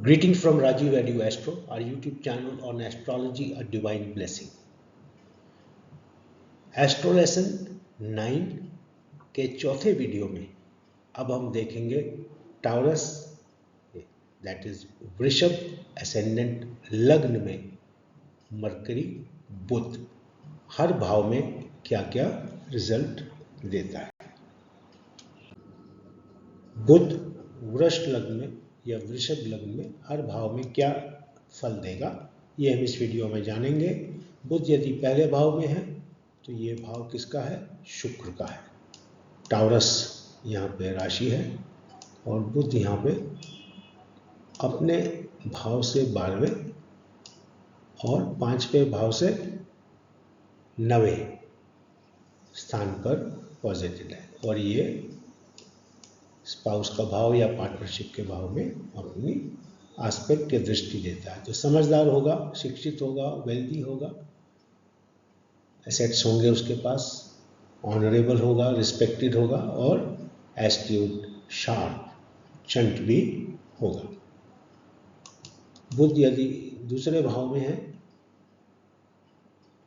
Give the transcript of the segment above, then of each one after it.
Greeting from Rajiv Edu Astro, our YouTube channel on astrology, a divine blessing. Astro lesson 9 के चौथे video में अब हम देखेंगे टाउरस, दैट इज वृषभ एसेंडेंट लग्न में मरकरी बुध हर भाव में क्या क्या रिजल्ट देता है। बुध वृष लग्न में या वृषभ लग्न में हर भाव में क्या फल देगा, ये हम इस वीडियो में जानेंगे। बुध यदि पहले भाव में है तो ये भाव किसका है? शुक्र का है। टाउरस यहाँ पे राशि है और बुध यहाँ पे अपने भाव से 12वें और 5वें भाव से 9वें स्थान पर पॉजिटिव है और ये स्पाउस का भाव या पार्टनरशिप के भाव में अपनी एस्पेक्ट की दृष्टि देता है। तो समझदार होगा, शिक्षित होगा, वेल्दी होगा, एसेट्स होंगे उसके पास, ऑनरेबल होगा, रिस्पेक्टेड होगा और एस्ट्यूट, शार्प, चंट भी होगा। बुध यदि दूसरे भाव में है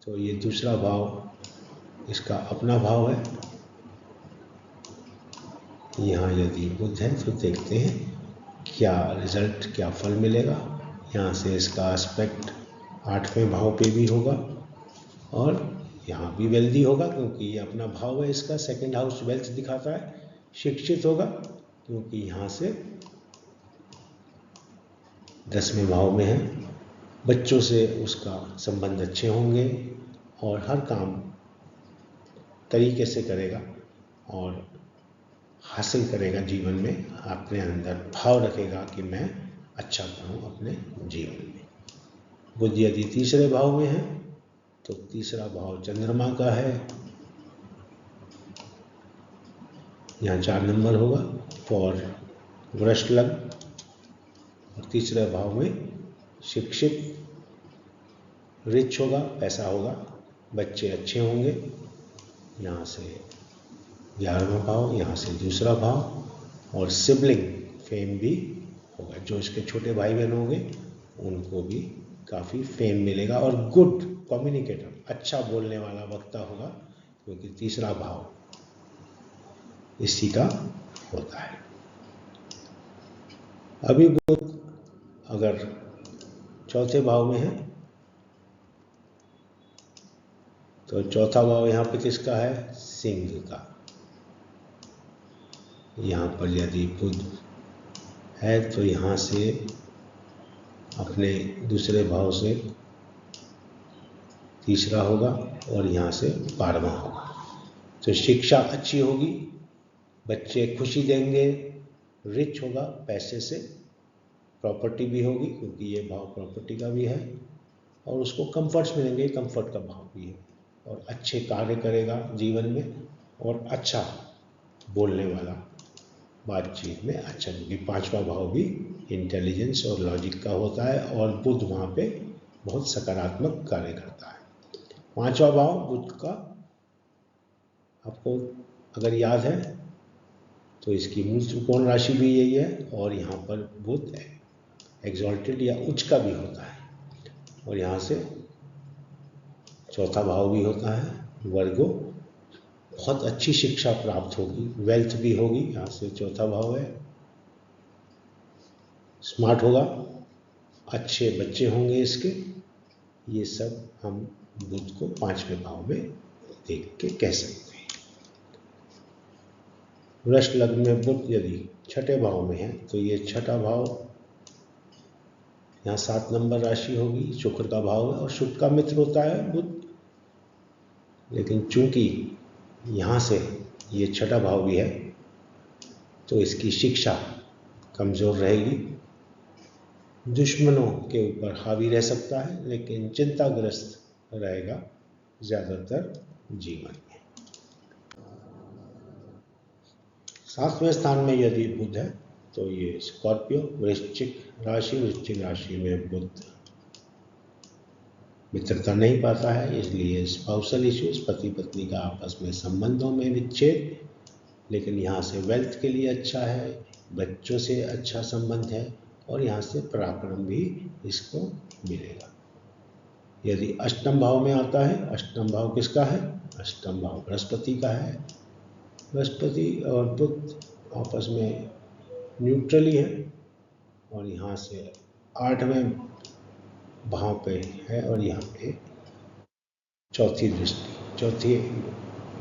तो ये दूसरा भाव इसका अपना भाव है। यहाँ यदि बुध है तो देखते हैं क्या रिजल्ट, क्या फल मिलेगा। यहाँ से इसका एस्पेक्ट 8वें भाव पे भी होगा और यहाँ भी वेल्दी होगा क्योंकि ये अपना भाव है इसका। सेकंड हाउस वेल्थ दिखाता है। शिक्षित होगा क्योंकि यहाँ से 10वें भाव में है। बच्चों से उसका संबंध अच्छे होंगे और हर काम तरीके से करेगा और हासिल करेगा जीवन में। अपने अंदर भाव रखेगा कि मैं अच्छा करूं अपने जीवन में। बुध यदि तीसरे भाव में है तो तीसरा भाव चंद्रमा का है। यहाँ 4 नंबर होगा फॉर वृष लग्न और तीसरे भाव में शिक्षित, रिच होगा, पैसा होगा, बच्चे अच्छे होंगे। यहाँ से 11वां भाव, यहाँ से दूसरा भाव और सिबलिंग फेम भी होगा। जो इसके छोटे भाई बहन होंगे उनको भी काफ़ी फेम मिलेगा और गुड कम्युनिकेटर, अच्छा बोलने वाला वक्ता होगा क्योंकि तीसरा भाव इसी का होता है। अभी बुध अगर चौथे भाव में है तो चौथा भाव यहाँ पे किसका है? सिंह का। यहाँ पर यदि बुध है तो यहाँ से अपने दूसरे भाव से तीसरा होगा और यहाँ से 12वां होगा। तो शिक्षा अच्छी होगी, बच्चे खुशी देंगे, रिच होगा पैसे से, प्रॉपर्टी भी होगी क्योंकि ये भाव प्रॉपर्टी का भी है और उसको कंफर्ट्स मिलेंगे, कंफर्ट का भाव भी है और अच्छे कार्य करेगा जीवन में और अच्छा बोलने वाला, बातचीत में अच्छा। क्योंकि 5वां भाव भी इंटेलिजेंस और लॉजिक का होता है और बुध वहाँ पे बहुत सकारात्मक कार्य करता है। 5वां भाव बुध का आपको अगर याद है तो इसकी मूल त्रिकोण राशि भी यही है और यहाँ पर बुध एग्जॉल्टेड या उच्च का भी होता है और यहाँ से चौथा भाव भी होता है। वर्गो बहुत अच्छी शिक्षा प्राप्त होगी, वेल्थ भी होगी। यहाँ से चौथा भाव है, स्मार्ट होगा, अच्छे बच्चे होंगे इसके। ये सब हम बुध को 5वें भाव में देख के कह सकते हैं। वृष लग्न में बुध यदि छठे भाव में है तो ये छठा भाव, यहाँ 7 नंबर राशि होगी, शुक्र का भाव है और शुक्र का मित्र होता है बुध। लेकिन चूंकि यहाँ से ये छठा भाव भी है तो इसकी शिक्षा कमज़ोर रहेगी, दुश्मनों के ऊपर हावी रह सकता है, लेकिन चिंताग्रस्त रहेगा ज़्यादातर जीवन में। 7वें स्थान में यदि बुध है तो ये स्कॉर्पियो, वृश्चिक राशि में बुध मित्रता नहीं पाता है, इसलिए स्पाउसल इश्यूज, पति पत्नी का आपस में संबंधों में विच्छेद। लेकिन यहाँ से वेल्थ के लिए अच्छा है, बच्चों से अच्छा संबंध है और यहाँ से पराक्रम भी इसको मिलेगा। यदि अष्टम भाव में आता है, अष्टम भाव किसका है? अष्टम भाव बृहस्पति का है। बृहस्पति और बुध आपस में न्यूट्रली है और यहाँ से 8वें भाव पे है और यहाँ पे चौथी दृष्टि, चौथी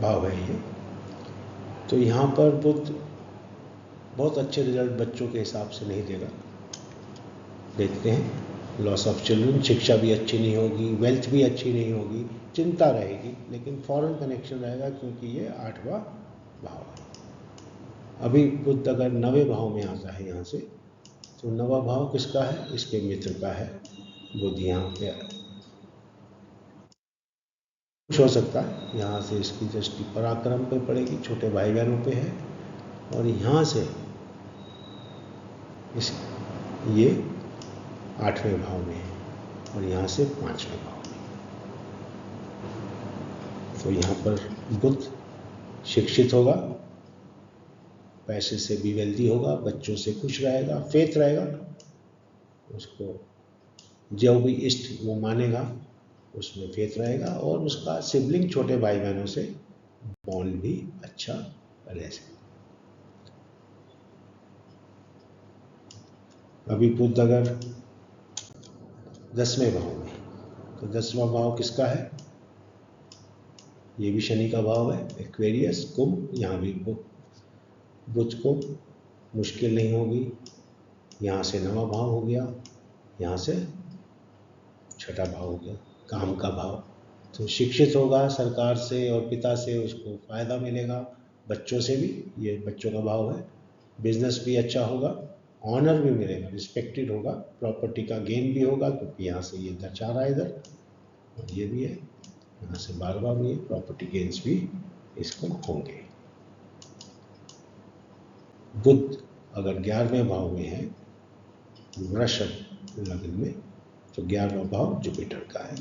भाव है ये। तो यहाँ पर बुध बहुत अच्छे रिजल्ट बच्चों के हिसाब से नहीं देगा। देखते हैं, लॉस ऑफ चिल्ड्रन, शिक्षा भी अच्छी नहीं होगी, वेल्थ भी अच्छी नहीं होगी, चिंता रहेगी, लेकिन फॉरेन कनेक्शन रहेगा क्योंकि ये 8वां भाव है। अभी बुध अगर 9वें भाव में आता है यहाँ से, तो 9वां भाव किसका है? इसके मित्र का है। बुध यहाँ पे कुछ हो सकता है, यहाँ से इसकी दृष्टि पराक्रम पे पड़ेगी, छोटे भाई बहनों पे है, और यहाँ से ये 8वें भाव में है और यहाँ से 5वें भाव में। तो यहाँ पर बुध शिक्षित होगा, पैसे से भी वेल्दी होगा, बच्चों से खुश रहेगा, फेथ रहेगा, उसको जो भी इष्ट वो मानेगा उसमें फेथ रहेगा, और उसका सिबलिंग छोटे भाई बहनों से बॉन्ड भी अच्छा रहेगा। अभी बुध अगर 10वें भाव में, तो 10वां भाव किसका है? ये भी शनि का भाव है, एक्वेरियस, कुंभ। यहाँ भी बुध को मुश्किल नहीं होगी। यहाँ से 9वां भाव हो गया, यहाँ से 6ठा भाव हो गया, काम का भाव। तो शिक्षित होगा, सरकार से और पिता से उसको फायदा मिलेगा, बच्चों से भी, ये बच्चों का भाव है। बिजनेस भी अच्छा होगा, ऑनर भी मिलेगा, रिस्पेक्टेड होगा, प्रॉपर्टी का गेन भी होगा क्योंकि यहाँ से ये दर्शा रहा है इधर, और ये भी है, यहाँ से बार भी है, प्रॉपर्टी गेन्स भी इसको होंगे। बुध अगर 11वें भाव में है, वृषभ लग्न में, तो 11वां भाव जुपिटर का है।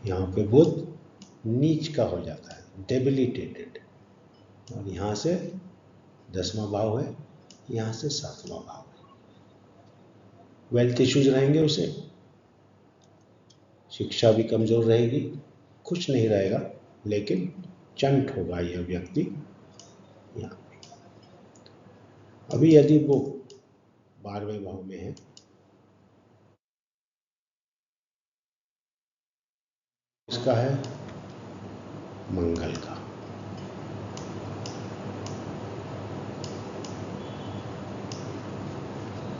यहाँ पे बुध नीच का हो जाता है, डेबिलिटेटेड, और यहाँ से 10वां भाव है, यहाँ से 7वां भाव है। वेल्थ इश्यूज रहेंगे उसे, शिक्षा भी कमजोर रहेगी, खुश नहीं रहेगा, लेकिन चंट होगा यह व्यक्ति यहाँ पे। अभी यदि वो 12वें भाव में है, इसका है मंगल का,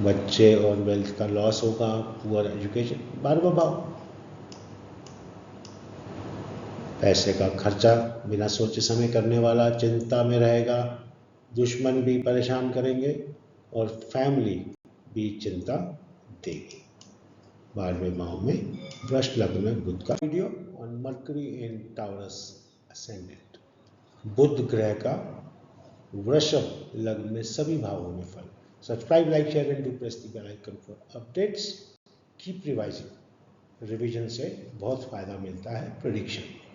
बच्चे और वेल्थ का लॉस होगा, पुअर एजुकेशन। 12वां भाव पैसे का खर्चा बिना सोचे समय करने वाला, चिंता में रहेगा, दुश्मन भी परेशान करेंगे और फैमिली भी चिंता देगी। 12वें भाव में वृष लग्न में बुध का video on Mercury in Taurus ascendant, बुध ग्रह का वृषभ लग्न में सभी भावों में फल। Subscribe, like, share and do press the bell icon for updates. Keep revising, revision से बहुत फायदा मिलता है प्रेडिक्शन में।